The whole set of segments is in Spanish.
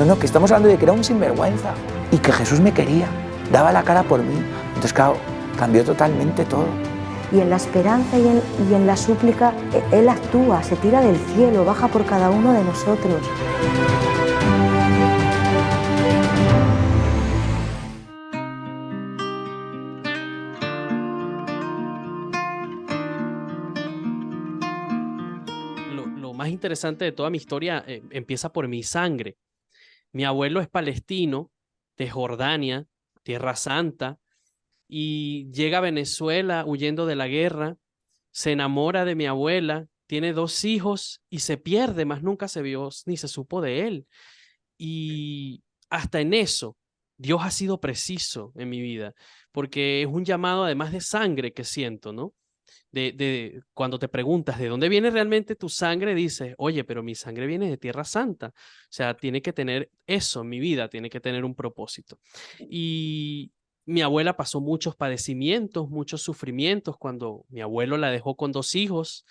no, que estamos hablando de que era un sinvergüenza y que Jesús me quería, daba la cara por mí. Entonces, claro, cambió totalmente todo. Y en la esperanza y en la súplica, Él actúa, se tira del cielo, baja por cada uno de nosotros. Lo más interesante de toda mi historia empieza por mi sangre. Mi abuelo es palestino, de Jordania, Tierra Santa, y llega a Venezuela huyendo de la guerra, se enamora de mi abuela, tiene 2 hijos y se pierde, más nunca se vio ni se supo de él. Y hasta en eso, Dios ha sido preciso en mi vida, porque es un llamado además de sangre que siento, ¿no? De cuando te preguntas de dónde viene realmente tu sangre, dices, oye, pero mi sangre viene de Tierra Santa. O sea, tiene que tener eso en mi vida, tiene que tener un propósito. Y mi abuela pasó muchos padecimientos, muchos sufrimientos cuando mi abuelo la dejó con 2 hijos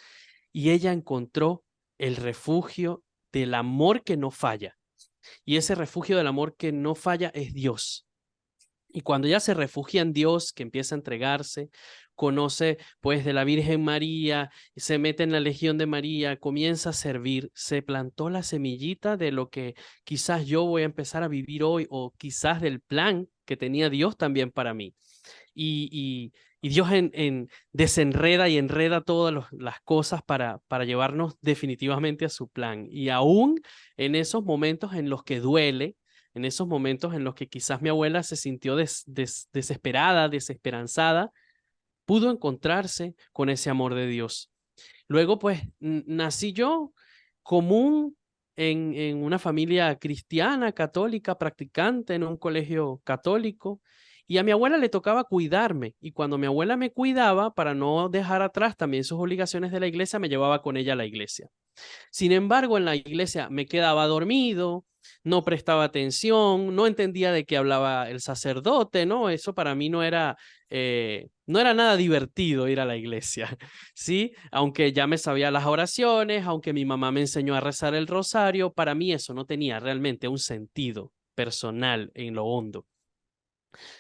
y ella encontró el refugio del amor que no falla. Y ese refugio del amor que no falla es Dios. Y cuando ella se refugia en Dios, que empieza a entregarse, conoce pues de la Virgen María, se mete en la Legión de María, comienza a servir, se plantó la semillita de lo que quizás yo voy a empezar a vivir hoy o quizás del plan que tenía Dios también para mí. Y Dios desenreda y enreda todas las cosas para llevarnos definitivamente a su plan. Y aún en esos momentos en los que duele, en esos momentos en los que quizás mi abuela se sintió desesperada, desesperanzada, pudo encontrarse con ese amor de Dios. Luego, pues, nací yo común en una familia cristiana, católica, practicante, en un colegio católico, y a mi abuela le tocaba cuidarme, y cuando mi abuela me cuidaba, para no dejar atrás también sus obligaciones de la iglesia, me llevaba con ella a la iglesia. Sin embargo, en la iglesia me quedaba dormido, no prestaba atención, no entendía de qué hablaba el sacerdote, ¿no? Eso para mí no era nada divertido ir a la iglesia, ¿sí? Aunque ya me sabía las oraciones, aunque mi mamá me enseñó a rezar el rosario, para mí eso no tenía realmente un sentido personal en lo hondo,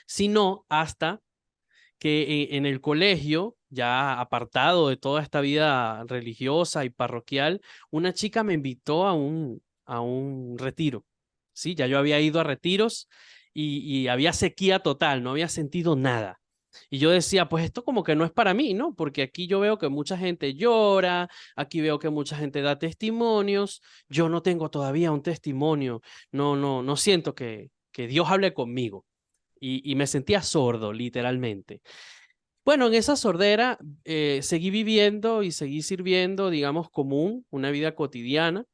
sino hasta que en el colegio, ya apartado de toda esta vida religiosa y parroquial, una chica me invitó a un retiro. Sí, ya yo había ido a retiros y había sequía total, no había sentido nada. Y yo decía, pues esto como que no es para mí, ¿no? Porque aquí yo veo que mucha gente llora, aquí veo que mucha gente da testimonios, yo no tengo todavía un testimonio, no siento que Dios hable conmigo y me sentía sordo, literalmente. Bueno, en esa sordera seguí viviendo y seguí sirviendo, digamos, común, una vida cotidiana,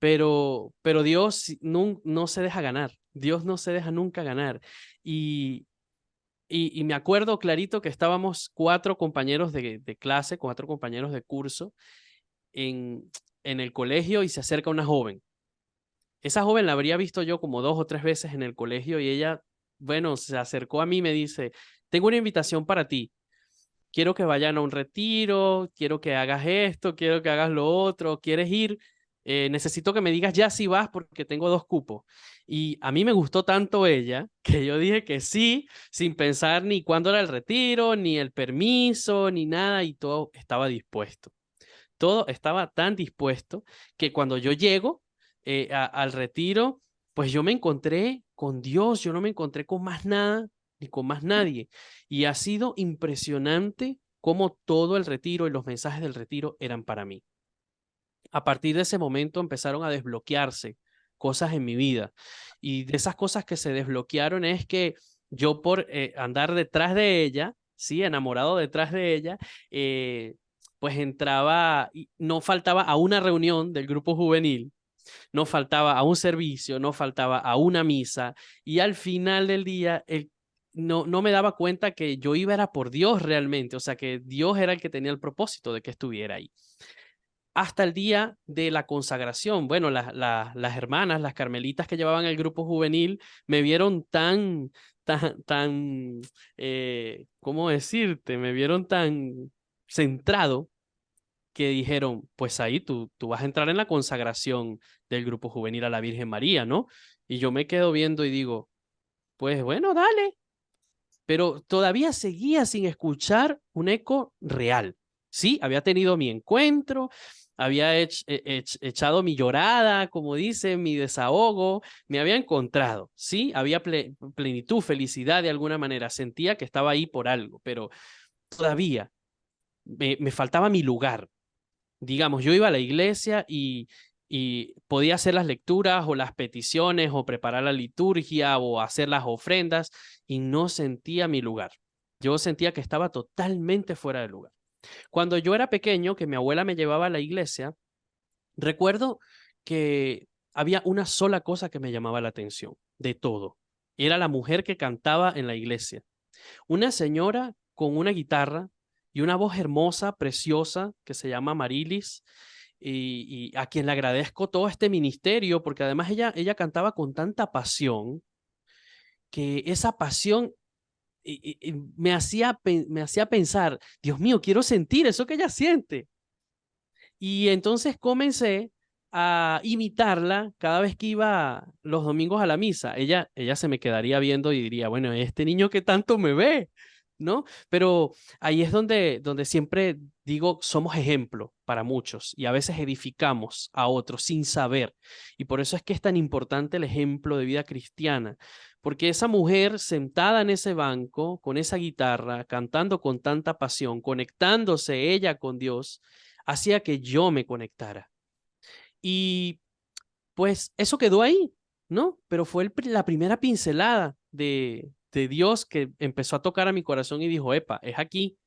pero Dios no se deja ganar, Dios no se deja nunca ganar. Y, y me acuerdo clarito que estábamos 4 compañeros de clase, 4 compañeros de curso en el colegio y se acerca una joven. Esa joven la habría visto yo como 2 o 3 veces en el colegio y ella, bueno, se acercó a mí y me dice, tengo una invitación para ti. Quiero que vayan a un retiro, quiero que hagas esto, quiero que hagas lo otro, ¿quieres ir? Necesito que me digas ya si vas porque tengo 2 cupos. Y a mí me gustó tanto ella que yo dije que sí, sin pensar ni cuándo era el retiro, ni el permiso, ni nada, y todo estaba dispuesto. Todo estaba tan dispuesto que cuando yo llego al retiro, pues yo me encontré con Dios, yo no me encontré con más nada ni con más nadie. Y ha sido impresionante cómo todo el retiro y los mensajes del retiro eran para mí. A partir de ese momento empezaron a desbloquearse cosas en mi vida. Y de esas cosas que se desbloquearon es que yo por andar detrás de ella, sí, enamorado detrás de ella, pues entraba, y no faltaba a una reunión del grupo juvenil, no faltaba a un servicio, no faltaba a una misa, y al final del día no me daba cuenta que yo iba era por Dios realmente, o sea que Dios era el que tenía el propósito de que estuviera ahí. Hasta el día de la consagración, bueno, las hermanas, las carmelitas que llevaban el grupo juvenil, me vieron ¿cómo decirte? Me vieron tan centrado que dijeron, pues ahí tú vas a entrar en la consagración del grupo juvenil a la Virgen María, ¿no? Y yo me quedo viendo y digo, pues bueno, dale. Pero todavía seguía sin escuchar un eco real. Sí, había tenido mi encuentro, había echado mi llorada, como dice, mi desahogo, me había encontrado, sí, había plenitud, felicidad de alguna manera, sentía que estaba ahí por algo, pero todavía me faltaba mi lugar. Digamos, yo iba a la iglesia y podía hacer las lecturas o las peticiones o preparar la liturgia o hacer las ofrendas y no sentía mi lugar. Yo sentía que estaba totalmente fuera de lugar. Cuando yo era pequeño, que mi abuela me llevaba a la iglesia, recuerdo que había una sola cosa que me llamaba la atención, de todo. Era la mujer que cantaba en la iglesia. Una señora con una guitarra y una voz hermosa, preciosa, que se llama Marilis, y a quien le agradezco todo este ministerio, porque además ella cantaba con tanta pasión, que esa pasión me hacía pensar, Dios mío, quiero sentir eso que ella siente. Y entonces comencé a imitarla cada vez que iba los domingos a la misa. Ella se me quedaría viendo y diría, bueno, este niño que tanto me ve, ¿no? Pero ahí es donde siempre digo, somos ejemplo para muchos y a veces edificamos a otros sin saber. Y por eso es que es tan importante el ejemplo de vida cristiana, porque esa mujer sentada en ese banco, con esa guitarra, cantando con tanta pasión, conectándose ella con Dios, hacía que yo me conectara. Y pues eso quedó ahí, ¿no? Pero fue la primera pincelada de Dios que empezó a tocar a mi corazón y dijo, epa, es aquí,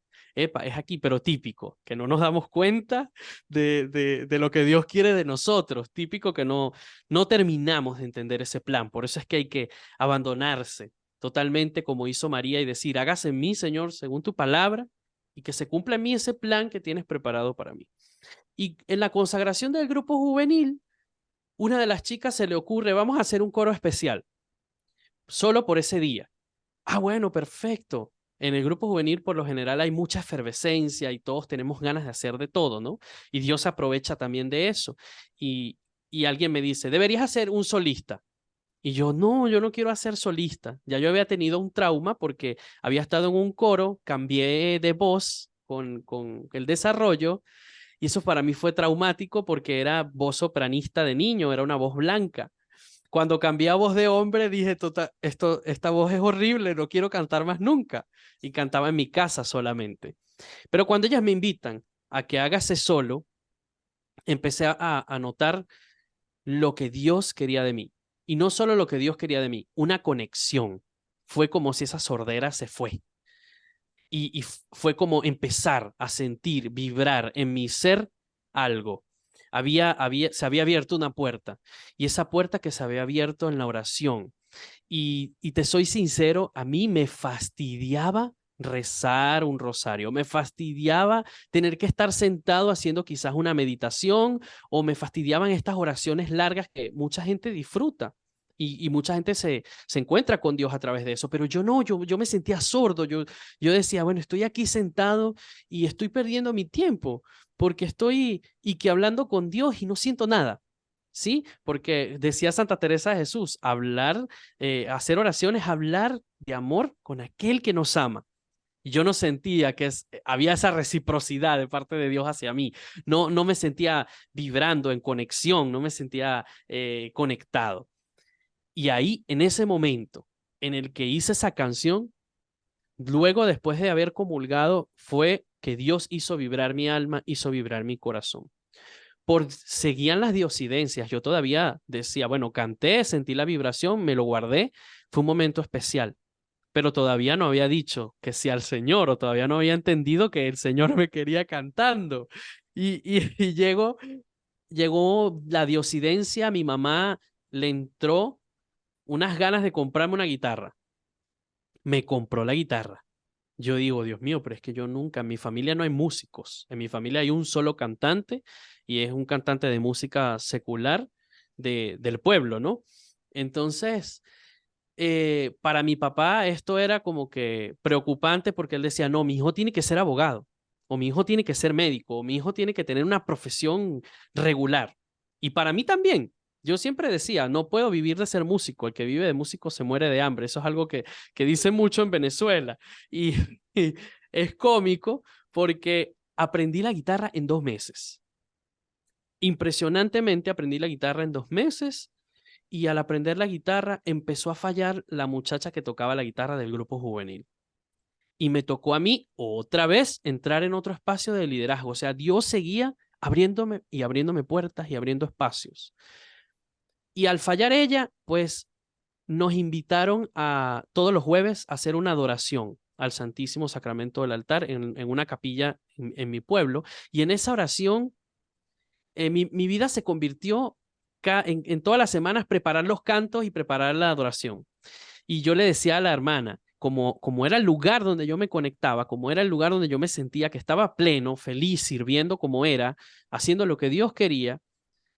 pero típico, que no nos damos cuenta de lo que Dios quiere de nosotros, típico que no terminamos de entender ese plan. Por eso es que hay que abandonarse totalmente como hizo María y decir, hágase en mí, Señor, según tu palabra, y que se cumpla en mí ese plan que tienes preparado para mí. Y en la consagración del grupo juvenil, una de las chicas se le ocurre, vamos a hacer un coro especial, solo por ese día. Ah, bueno, perfecto. En el grupo juvenil por lo general hay mucha efervescencia y todos tenemos ganas de hacer de todo, ¿no? Y Dios aprovecha también de eso. Y alguien me dice, deberías hacer un solista. Y yo no quiero hacer solista. Ya yo había tenido un trauma porque había estado en un coro, cambié de voz con el desarrollo y eso para mí fue traumático porque era voz sopranista de niño, era una voz blanca. Cuando cambié a voz de hombre dije, esta voz es horrible, no quiero cantar más nunca. Y cantaba en mi casa solamente. Pero cuando ellas me invitan a que hágase solo, empecé a notar lo que Dios quería de mí. Y no solo lo que Dios quería de mí, una conexión. Fue como si esa sordera se fue. Y fue como empezar a sentir, vibrar en mi ser algo. Se había abierto una puerta y esa puerta que se había abierto en la oración. Y te soy sincero, a mí me fastidiaba rezar un rosario, me fastidiaba tener que estar sentado haciendo quizás una meditación o me fastidiaban estas oraciones largas que mucha gente disfruta. Y mucha gente se encuentra con Dios a través de eso, pero yo no, yo me sentía sordo, yo decía, bueno, estoy aquí sentado y estoy perdiendo mi tiempo porque estoy y que hablando con Dios y no siento nada. Sí, porque decía Santa Teresa de Jesús, hacer oraciones, hablar de amor con aquel que nos ama. Y yo no sentía que había esa reciprocidad de parte de Dios hacia mí. No me sentía vibrando en conexión, no me sentía conectado. Y ahí, en ese momento en el que hice esa canción, luego después de haber comulgado, fue que Dios hizo vibrar mi alma, hizo vibrar mi corazón. Seguían las diosidencias. Yo todavía decía, bueno, canté, sentí la vibración, me lo guardé, fue un momento especial, pero todavía no había dicho que sí al Señor o todavía no había entendido que el Señor me quería cantando. Y llegó la diosidencia, a mi mamá le entró unas ganas de comprarme una guitarra. Me compró la guitarra. Yo digo, Dios mío, pero es que yo nunca, en mi familia no hay músicos, en mi familia hay un solo cantante y es un cantante de música secular del pueblo, ¿no? Entonces, para mi papá esto era como que preocupante porque él decía, no, mi hijo tiene que ser abogado, o mi hijo tiene que ser médico, o mi hijo tiene que tener una profesión regular. Y para mí también, Yo siempre decía, no puedo vivir de ser músico, el que vive de músico se muere de hambre. Eso es algo que dicen mucho en Venezuela. Y, y es cómico porque aprendí la guitarra en 2 meses. Impresionantemente aprendí la guitarra en 2 meses y al aprender la guitarra empezó a fallar la muchacha que tocaba la guitarra del grupo juvenil. Y me tocó a mí otra vez entrar en otro espacio de liderazgo. O sea, Dios seguía abriéndome y abriéndome puertas y abriendo espacios. Y al fallar ella, pues nos invitaron a todos los jueves a hacer una adoración al Santísimo Sacramento del altar en una capilla en mi pueblo. Y en esa oración, mi vida se convirtió en todas las semanas preparar los cantos y preparar la adoración. Y yo le decía a la hermana, como era el lugar donde yo me conectaba, como era el lugar donde yo me sentía que estaba pleno, feliz, sirviendo como era, haciendo lo que Dios quería,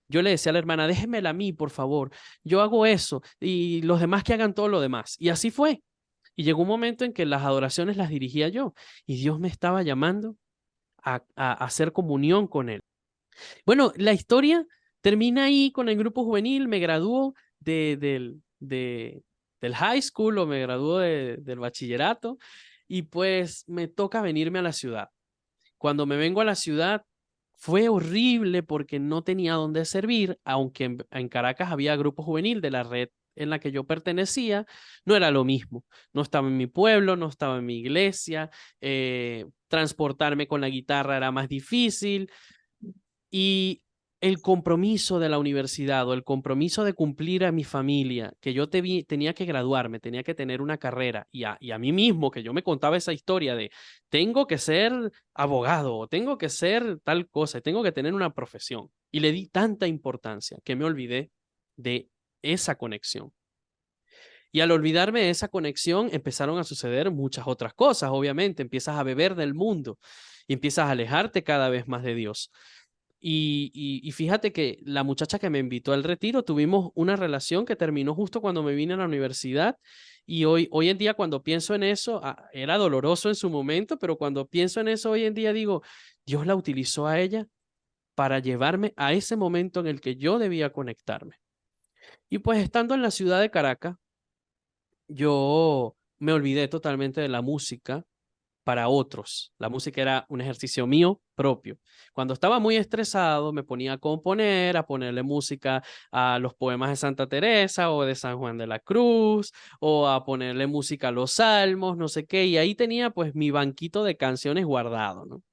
yo le decía a la hermana, déjemela a mí, por favor. Yo hago eso y los demás que hagan todo lo demás. Y así fue. Y llegó un momento en que las adoraciones las dirigía yo y Dios me estaba llamando a hacer comunión con Él. Bueno, la historia termina ahí con el grupo juvenil, me graduó del high school o me graduó del bachillerato y pues me toca venirme a la ciudad. Cuando me vengo a la ciudad fue horrible porque no tenía dónde servir, aunque en Caracas había grupo juvenil de la red en la que yo pertenecía, no era lo mismo. No estaba en mi pueblo, no estaba en mi iglesia, transportarme con la guitarra era más difícil y el compromiso de la universidad o el compromiso de cumplir a mi familia, que yo tenía que graduarme, tenía que tener una carrera y a mí mismo, que yo me contaba esa historia de tengo que ser abogado o tengo que ser tal cosa, tengo que tener una profesión. Y le di tanta importancia que me olvidé de esa conexión. Y al olvidarme de esa conexión empezaron a suceder muchas otras cosas, obviamente. Empiezas a beber del mundo y empiezas a alejarte cada vez más de Dios. Y fíjate que la muchacha que me invitó al retiro, tuvimos una relación que terminó justo cuando me vine a la universidad y hoy en día cuando pienso en eso, era doloroso en su momento, pero cuando pienso en eso hoy en día digo, Dios la utilizó a ella para llevarme a ese momento en el que yo debía conectarme. Y pues estando en la ciudad de Caracas, yo me olvidé totalmente de la música para otros. La música era un ejercicio mío propio. Cuando estaba muy estresado, me ponía a componer, a ponerle música a los poemas de Santa Teresa o de San Juan de la Cruz, o a ponerle música a los salmos, no sé qué, y ahí tenía pues mi banquito de canciones guardado, ¿no?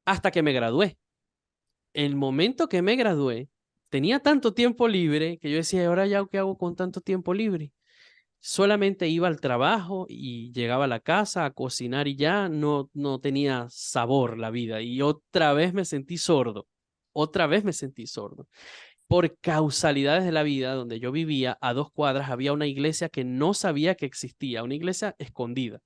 Hasta que me gradué. El momento que me gradué, tenía tanto tiempo libre que yo decía, ¿y ahora ya qué hago con tanto tiempo libre? Solamente iba al trabajo y llegaba a la casa a cocinar y ya no tenía sabor la vida. Y otra vez me sentí sordo, otra vez me sentí sordo. Por causalidades de la vida, donde yo vivía, a 2 cuadras había una iglesia que no sabía que existía, una iglesia escondida.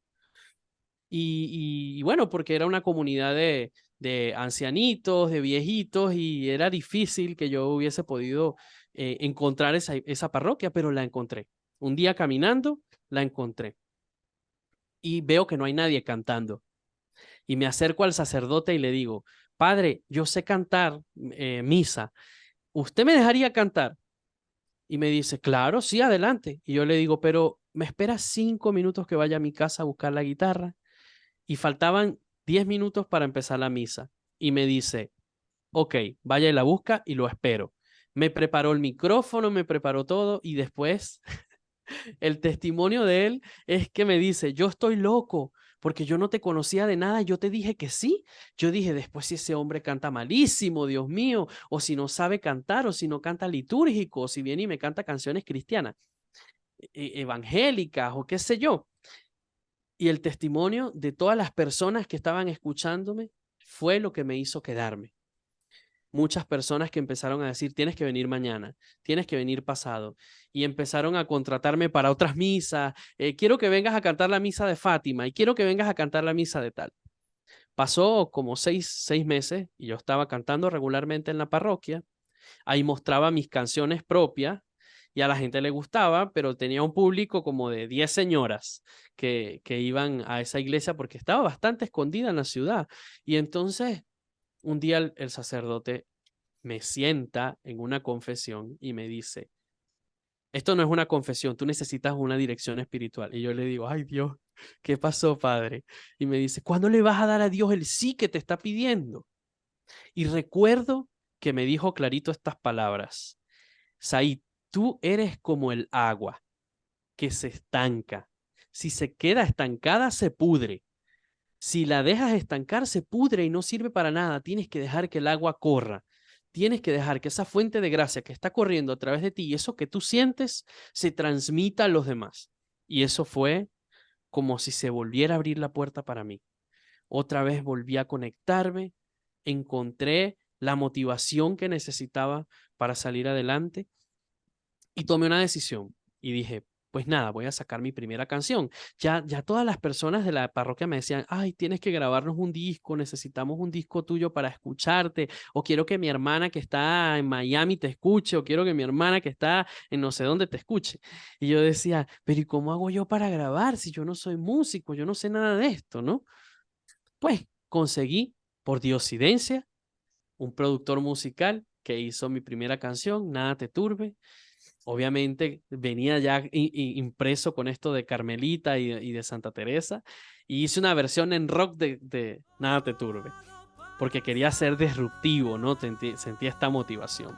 Y bueno, porque era una comunidad de ancianitos, de viejitos, y era difícil que yo hubiese podido encontrar esa parroquia, pero la encontré. Un día caminando, la encontré. Y veo que no hay nadie cantando. Y me acerco al sacerdote y le digo, Padre, yo sé cantar misa. ¿Usted me dejaría cantar? Y me dice, claro, sí, adelante. Y yo le digo, pero ¿me espera 5 minutos que vaya a mi casa a buscar la guitarra? Y faltaban 10 minutos para empezar la misa. Y me dice, ok, vaya y la busca y lo espero. Me preparó el micrófono, me preparó todo y después el testimonio de él es que me dice, yo estoy loco porque yo no te conocía de nada, yo te dije que sí. Yo dije, después si ese hombre canta malísimo, Dios mío, o si no sabe cantar, o si no canta litúrgico, o si viene y me canta canciones cristianas, evangélicas, o qué sé yo. Y el testimonio de todas las personas que estaban escuchándome fue lo que me hizo quedarme. Muchas personas que empezaron a decir, tienes que venir mañana, tienes que venir pasado. Y empezaron a contratarme para otras misas. Quiero que vengas a cantar la misa de Fátima y quiero que vengas a cantar la misa de tal. Pasó como seis meses y yo estaba cantando regularmente en la parroquia. Ahí mostraba mis canciones propias y a la gente le gustaba, pero tenía un público como de 10 señoras que iban a esa iglesia porque estaba bastante escondida en la ciudad. Y entonces un día el sacerdote me sienta en una confesión y me dice, esto no es una confesión, tú necesitas una dirección espiritual. Y yo le digo, ay Dios, ¿qué pasó, Padre? Y me dice, ¿cuándo le vas a dar a Dios el sí que te está pidiendo? Y recuerdo que me dijo clarito estas palabras, Said, tú eres como el agua que se estanca. Si se queda estancada, se pudre. Si la dejas estancar, se pudre y no sirve para nada. Tienes que dejar que el agua corra. Tienes que dejar que esa fuente de gracia que está corriendo a través de ti y eso que tú sientes se transmita a los demás. Y eso fue como si se volviera a abrir la puerta para mí. Otra vez volví a conectarme, encontré la motivación que necesitaba para salir adelante y tomé una decisión y dije, pues nada, voy a sacar mi primera canción. Ya todas las personas de la parroquia me decían, ay, tienes que grabarnos un disco, necesitamos un disco tuyo para escucharte, o quiero que mi hermana que está en Miami te escuche, o quiero que mi hermana que está en no sé dónde te escuche. Y yo decía, pero ¿y cómo hago yo para grabar si yo no soy músico, yo no sé nada de esto, ¿no? Pues conseguí, por diosidencia, un productor musical que hizo mi primera canción, Nada te turbe. Obviamente venía ya impreso con esto de Carmelita y de Santa Teresa, y hice una versión en rock de Nada te turbe, porque quería ser disruptivo, ¿no? Sentía esta motivación.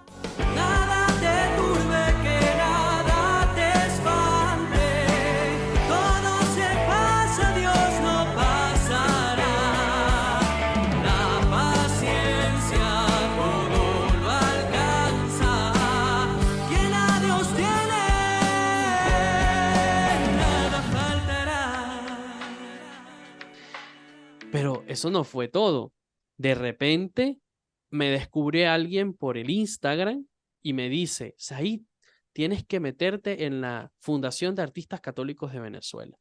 Nada te turbe, que nada te espante. Todo se pasa, Dios no pasará. La paciencia todo lo alcanza. Quien a Dios tiene, nada faltará. Pero eso no fue todo. De repente me descubre alguien por el Instagram y me dice, Said, tienes que meterte en la Fundación de Artistas Católicos de Venezuela.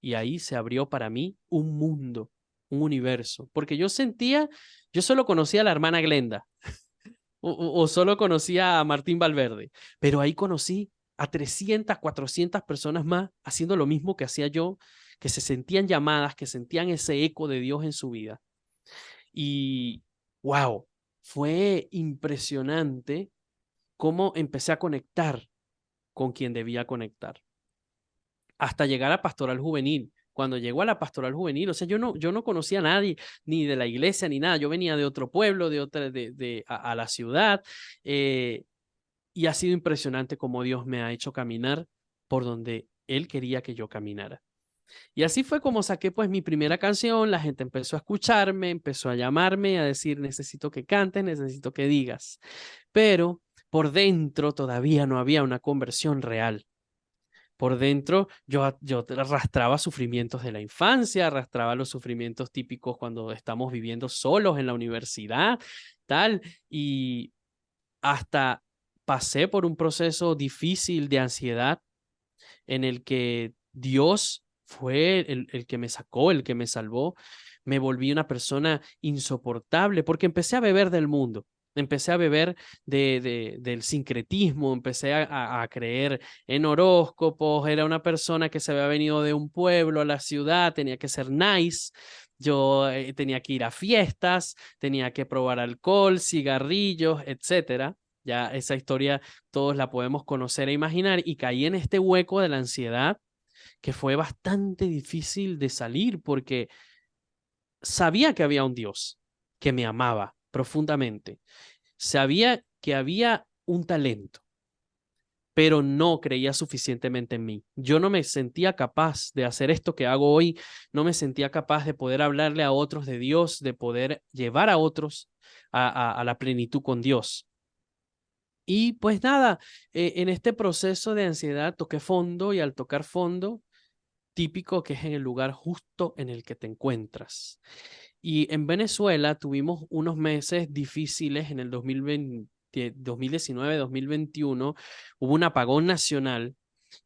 Y ahí se abrió para mí un mundo, un universo, porque yo solo conocía a la hermana Glenda o solo conocía a Martín Valverde, pero ahí conocí a 300, 400 personas más haciendo lo mismo que hacía yo, que se sentían llamadas, que sentían ese eco de Dios en su vida. Y wow, fue impresionante cómo empecé a conectar con quien debía conectar, hasta llegar a Pastoral Juvenil. Cuando llegó a la Pastoral Juvenil, o sea, yo no conocía a nadie, ni de la iglesia, ni nada. Yo venía de otro pueblo, a la ciudad, y ha sido impresionante cómo Dios me ha hecho caminar por donde Él quería que yo caminara. Y así fue como saqué pues mi primera canción, la gente empezó a escucharme, empezó a llamarme, a decir, necesito que cantes, necesito que digas. Pero por dentro todavía no había una conversión real. Por dentro yo arrastraba sufrimientos de la infancia, arrastraba los sufrimientos típicos cuando estamos viviendo solos en la universidad, tal, y hasta pasé por un proceso difícil de ansiedad en el que Dios fue el que me sacó, el que me salvó. Me volví una persona insoportable porque empecé a beber del mundo. Empecé a beber del sincretismo, empecé a creer en horóscopos, era una persona que se había venido de un pueblo a la ciudad, tenía que ser nice, yo tenía que ir a fiestas, tenía que probar alcohol, cigarrillos, etcétera. Ya esa historia todos la podemos conocer e imaginar, y caí en este hueco de la ansiedad que fue bastante difícil de salir porque sabía que había un Dios que me amaba profundamente. Sabía que había un talento, pero no creía suficientemente en mí. Yo no me sentía capaz de hacer esto que hago hoy, no me sentía capaz de poder hablarle a otros de Dios, de poder llevar a otros a la plenitud con Dios. Y pues nada, en este proceso de ansiedad toqué fondo, y al tocar fondo, típico que es en el lugar justo en el que te encuentras. Y en Venezuela tuvimos unos meses difíciles en el 2020, 2019, 2021, hubo un apagón nacional,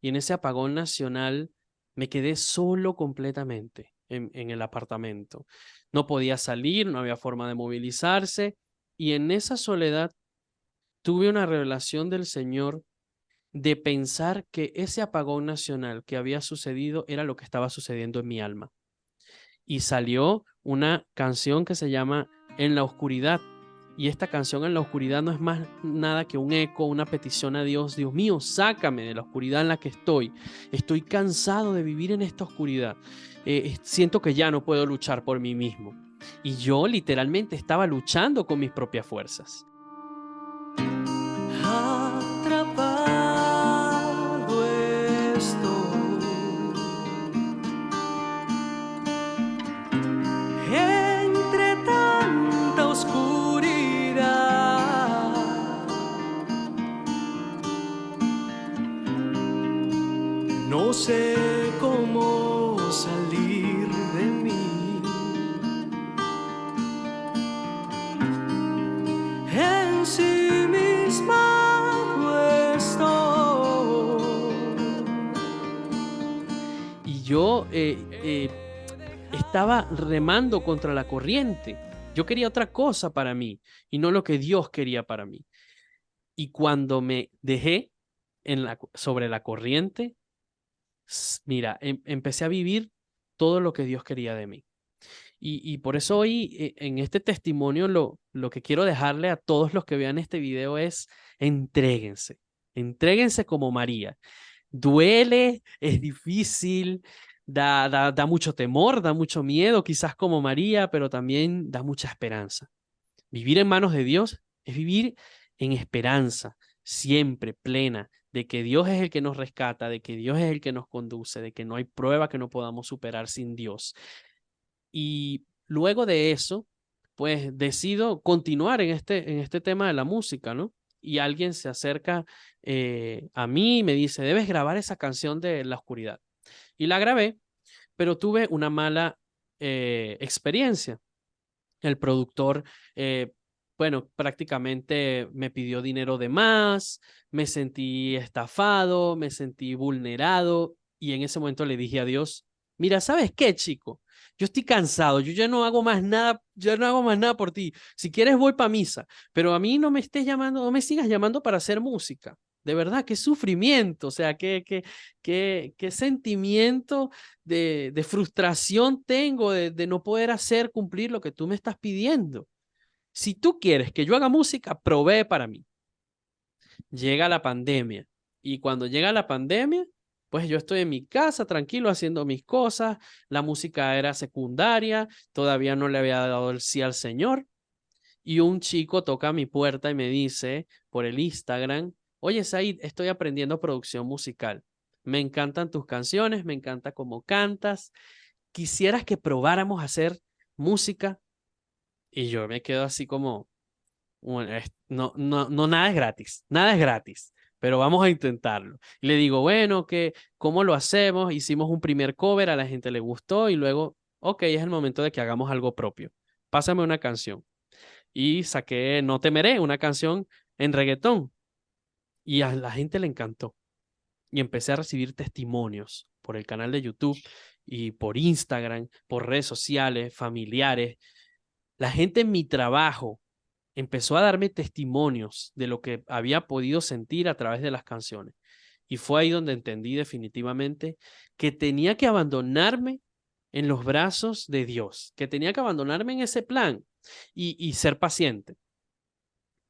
y en ese apagón nacional me quedé solo completamente en el apartamento. No podía salir, no había forma de movilizarse, y en esa soledad tuve una revelación del Señor de pensar que ese apagón nacional que había sucedido era lo que estaba sucediendo en mi alma. Y salió una canción que se llama En la oscuridad, Y esta canción En la oscuridad no es más nada que un eco, una petición a Dios. Dios mío, sácame de la oscuridad en la que estoy. Estoy cansado de vivir en esta oscuridad. Siento que ya no puedo luchar por mí mismo. Y yo literalmente estaba luchando con mis propias fuerzas. Atrapado estoy entre tanta oscuridad. No sé cómo salir de mí. Ensimismado estoy. Y yo estaba remando contra la corriente. Yo quería otra cosa para mí y no lo que Dios quería para mí. Y cuando me dejé sobre la corriente, mira, empecé a vivir todo lo que Dios quería de mí. Y por eso hoy en este testimonio lo que quiero dejarle a todos los que vean este video es entréguense. Entréguense como María. Duele, es difícil, da mucho temor, da mucho miedo, quizás como María, pero también da mucha esperanza. Vivir en manos de Dios es vivir en esperanza, siempre plena, de que Dios es el que nos rescata, de que Dios es el que nos conduce, de que no hay prueba que no podamos superar sin Dios. Y luego de eso, pues decido continuar en este tema de la música, ¿no? Y alguien se acerca a mí y me dice, debes grabar esa canción de La Oscuridad. Y la grabé, pero tuve una mala experiencia. El productor, bueno, prácticamente me pidió dinero de más, me sentí estafado, me sentí vulnerado y en ese momento le dije a Dios, mira, ¿sabes qué, chico? Yo estoy cansado, yo ya no hago más nada, ya no hago más nada por ti. Si quieres voy para misa, pero a mí no me estés llamando, no me sigas llamando para hacer música. De verdad, qué sufrimiento, o sea, qué sentimiento de frustración tengo de no poder hacer cumplir lo que tú me estás pidiendo. Si tú quieres que yo haga música, provee para mí. Llega la pandemia y cuando llega la pandemia, pues yo estoy en mi casa tranquilo haciendo mis cosas, la música era secundaria, todavía no le había dado el sí al Señor y un chico toca a mi puerta y me dice por el Instagram, oye Said, estoy aprendiendo producción musical. Me encantan tus canciones, me encanta cómo cantas. ¿Quisieras que probáramos a hacer música? Y yo me quedo así como, bueno, no, nada es gratis, nada es gratis, pero vamos a intentarlo. Y le digo, bueno, ¿cómo lo hacemos? Hicimos un primer cover, a la gente le gustó y luego, ok, es el momento de que hagamos algo propio. Pásame una canción. Y saqué No Temeré, una canción en reggaetón. Y a la gente le encantó. Y empecé a recibir testimonios por el canal de YouTube y por Instagram, por redes sociales, familiares. La gente en mi trabajo empezó a darme testimonios de lo que había podido sentir a través de las canciones. Y fue ahí donde entendí definitivamente que tenía que abandonarme en los brazos de Dios, que tenía que abandonarme en ese plan y ser paciente.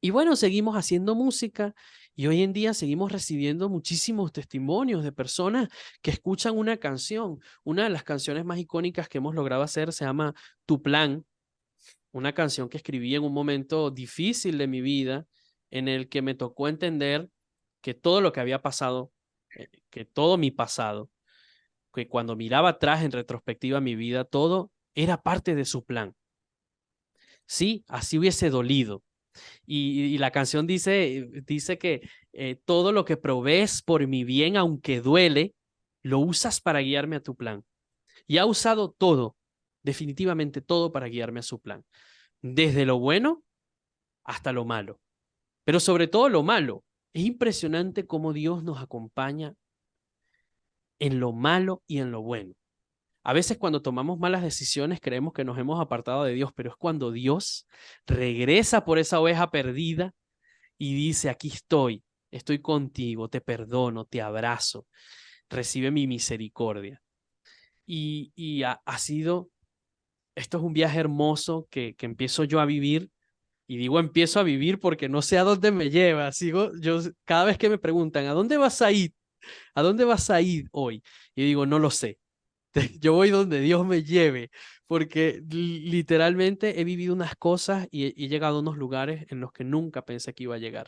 Y bueno, seguimos haciendo música y hoy en día seguimos recibiendo muchísimos testimonios de personas que escuchan una canción. Una de las canciones más icónicas que hemos logrado hacer se llama Tu Plan, una canción que escribí en un momento difícil de mi vida en el que me tocó entender que todo lo que había pasado, que todo mi pasado, que cuando miraba atrás en retrospectiva mi vida, todo era parte de su plan. Sí, así hubiese dolido. Y la canción dice que todo lo que provees por mi bien, aunque duele, lo usas para guiarme a tu plan. Y ha usado todo, definitivamente todo para guiarme a su plan. Desde lo bueno hasta lo malo. Pero sobre todo lo malo. Es impresionante cómo Dios nos acompaña en lo malo y en lo bueno. A veces cuando tomamos malas decisiones creemos que nos hemos apartado de Dios, pero es cuando Dios regresa por esa oveja perdida y dice, aquí estoy contigo, te perdono, te abrazo, recibe mi misericordia. Y ha sido, esto es un viaje hermoso que empiezo yo a vivir Y digo, empiezo a vivir porque no sé a dónde me lleva. Cada vez que me preguntan, ¿a dónde vas a ir? ¿A dónde vas a ir hoy? Y digo, no lo sé. Yo voy donde Dios me lleve, porque literalmente he vivido unas cosas y he llegado a unos lugares en los que nunca pensé que iba a llegar.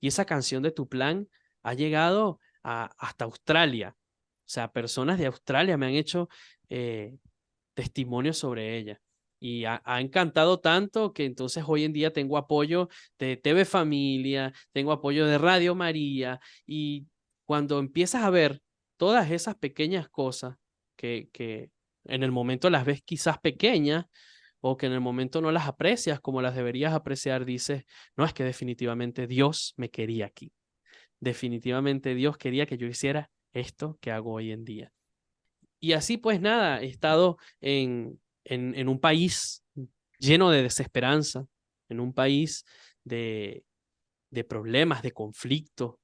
Y esa canción de Tu Plan ha llegado hasta Australia. O sea, personas de Australia me han hecho testimonios sobre ella. Y ha encantado tanto que entonces hoy en día tengo apoyo de TV Familia, tengo apoyo de Radio María. Y cuando empiezas a ver todas esas pequeñas cosas que en el momento las ves quizás pequeñas o que en el momento no las aprecias como las deberías apreciar, dices, no, es que definitivamente Dios me quería aquí. Definitivamente Dios quería que yo hiciera esto que hago hoy en día. Y así pues nada, he estado en un país lleno de desesperanza, en un país de problemas, de conflictos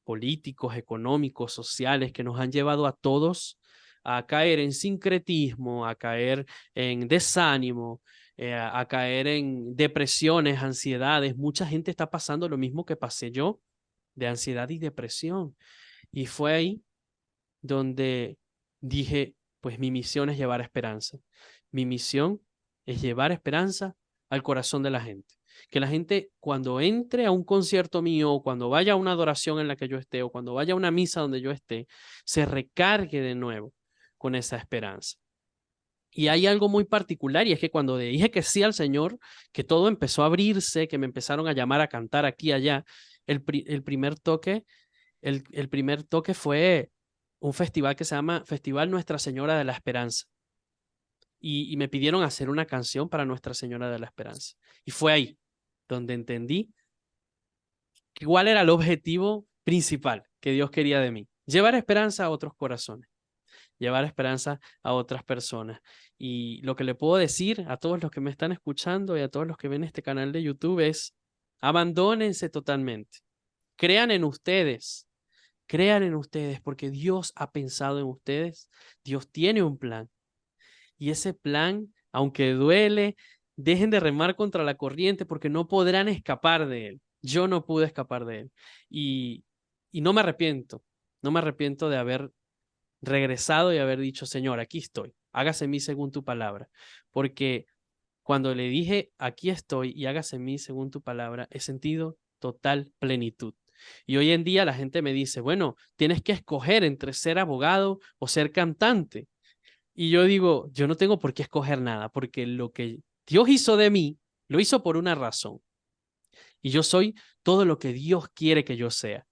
políticos, económicos, sociales, que nos han llevado a todos a caer en sincretismo, a caer en desánimo, a caer en depresiones, ansiedades. Mucha gente está pasando lo mismo que pasé yo, de ansiedad y depresión. Y fue ahí donde dije, pues mi misión es llevar esperanza. Mi misión es llevar esperanza al corazón de la gente. Que la gente cuando entre a un concierto mío, o cuando vaya a una adoración en la que yo esté, o cuando vaya a una misa donde yo esté, se recargue de nuevo con esa esperanza. Y hay algo muy particular, y es que cuando dije que sí al Señor, que todo empezó a abrirse, que me empezaron a llamar a cantar aquí y allá, el primer toque fue un festival que se llama Festival Nuestra Señora de la Esperanza. Y me pidieron hacer una canción para Nuestra Señora de la Esperanza. Y fue ahí donde entendí cuál era el objetivo principal que Dios quería de mí. Llevar esperanza a otros corazones. Llevar esperanza a otras personas. Y lo que le puedo decir a todos los que me están escuchando y a todos los que ven este canal de YouTube es, abandónense totalmente. Crean en ustedes porque Dios ha pensado en ustedes. Dios tiene un plan. Y ese plan, aunque duele, dejen de remar contra la corriente porque no podrán escapar de él. Yo no pude escapar de él. Y no me arrepiento. No me arrepiento de haber regresado y haber dicho, Señor, aquí estoy. Hágase en mí según tu palabra. Porque cuando le dije, aquí estoy y hágase en mí según tu palabra, he sentido total plenitud. Y hoy en día la gente me dice, bueno, tienes que escoger entre ser abogado o ser cantante. Y yo digo, yo no tengo por qué escoger nada, porque lo que Dios hizo de mí, lo hizo por una razón. Y yo soy todo lo que Dios quiere que yo sea,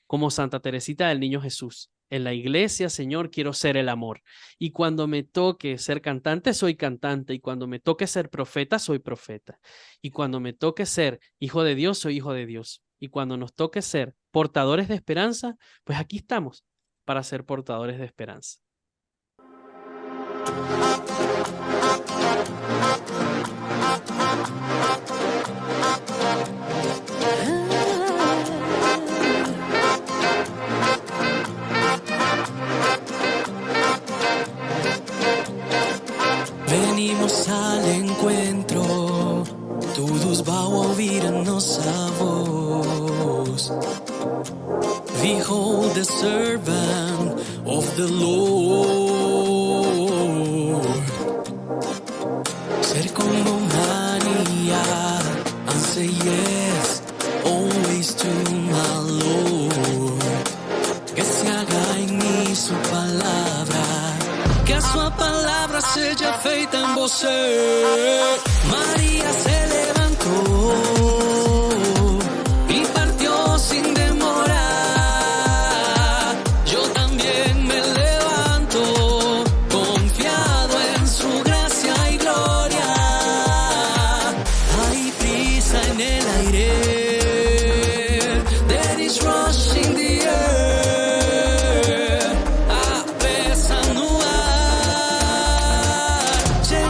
como Santa Teresita del Niño Jesús. En la iglesia, Señor, quiero ser el amor. Y cuando me toque ser cantante, soy cantante. Y cuando me toque ser profeta, soy profeta. Y cuando me toque ser hijo de Dios, soy hijo de Dios. Y cuando nos toque ser portadores de esperanza, pues aquí estamos para ser portadores de esperanza. Venimos al encuentro, todos vão ouvir a nossa voz. Behold the servant of the Lord. Ser como María, and say yes, always to my Lord. Que se haga en mí su palabra, que a sua palavra seja feita em você. María se levantó y partió sin demora. Yo también me levanto confiado en su gracia y gloria. Hay prisa en el aire, there is rush in the air. A presa no ar, se